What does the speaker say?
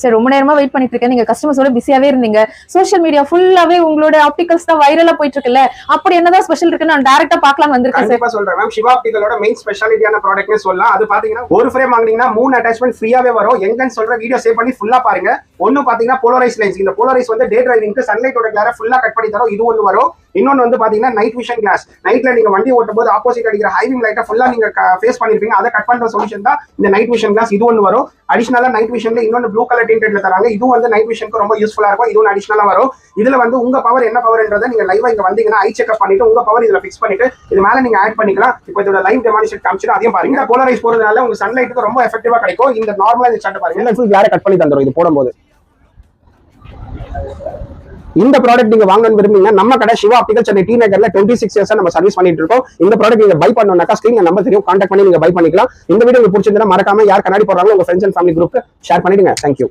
Sir ரொம்ப நேரமா wait பண்ணிட்டு இருக்கேன். நீங்க கஸ்டமர்ஸோட பிஸியாவே இருந்தீங்க. சோஷியல் மீடியா ஃபுல்லாவே உங்களோட ஆப்டிகல்ஸ் தான் வைரலா போயிட்டு இருக்குல்ல. அப்படி என்னதான் ஸ்பெஷல் இருக்குன்னு நான் டைரக்டா பார்க்கலாம் வந்திருக்கேன் சார். கண்டிப்பா சொல்றேன் மேம். சிவா ஆப்டிகலோட மெயின் ஸ்பெஷாலிட்டியான ப்ராடக்ட்னே சொல்லலாம். அது பாத்தீங்கன்னா ஒரு ஃப்ரேம் வாங்குனீங்கன்னா 3 அட்டாச்மெண்ட் ஃப்ரீயாவே வரும். எங்கன்னு சொல்ற வீடியோ சேவ் பண்ணி ஃபுல்லா பாருங்க. ஒன்னு பாத்தீங்கன்னா போலரைஸ் லென்ஸ். இந்த போலரைஸ் வந்து டே டிரைவிங்க்கு சன்லைட்டோட கிளார ஃபுல்லா கட் பண்ணி தரும். இது ஒன்னு வரும். இன்னொன்னு வந்து பாத்தீங்கன்னா நைட் விஷன் கிளாஸ். நைட்ல நீங்க வண்டி ஓட்டும் போது ஆப்போசிட் அடிக்கிற ஹைவிங் லைட்டை ஃபுல்லா நீங்க ஃபேஸ் பண்ணிருப்பீங்க. அதை கட் பண்ற சொல்யூஷன் தான் இந்த நைட் விஷன் கிளாஸ். இது ஒன்னு வரும். அடிஷனலா நைட் விஷன்ல இன்னொன்னு ப்ளூ கலர் டிண்டட்ல தராங்க. இது வந்து நைட் விஷனுக்கு ரொம்ப யூஸ்ஃபுல்லா இருக்கும். இது ஒன்னு அடிஷனலா வரும். இதுல வந்து உங்க பவர் என்ன பவர்ன்றதை நீங்க லைவா இங்க வந்தீங்கன்னா ஐ செக்அப் பண்ணிட்டு உங்க பவர் இதுல ஃபிக்ஸ் பண்ணிட்டு இது மேல நீங்க ஆட் பண்ணிக்கலாம். இப்போ இதோட லைவ் டெமான்ஸ்ட்ரேட் காமிச்சிட்டு அதையும் பாருங்க. இந்த போலரைஸ் போறதுனால உங்க சன்லைட்டுக்கு ரொம்ப எஃபெக்டிவா கிடைக்கும். இந்த நார்மலா இந்த சார்ட் பாருங்க. ஃபுல் கிளார கட் பண்ணி தந்துரும் இது போடும்போது. இந்த ப்ராடக்ட் நீங்க வாங்கணும்னு விரும்புறீங்கன்னா நம்ம கடை சிவா ஆப்டிகல் சென்னை டி நகர்ல 26 இயர்ஸா நம்ம சர்வீஸ் பண்ணிட்டு இருக்கோம். இந்த ப்ராடக்ட் நீங்க பை பண்ணணும்னாக்கா ஸ்கிரீன்ல நம்பர் தெரியும், கான்டாக்ட் பண்ணி நீங்க பை பண்ணிக்கலாம். இந்த வீடியோ உங்களுக்கு பிடிச்சிருந்தா மறக்காம யார் கண்ணாடி போடுறாங்களோ உங்க ஃப்ரெண்ட்ஸ் அண்ட் ஃபேமிலி குரூப்க்கு ஷேர் பண்ணிடுங்க. தேங்க்யூ.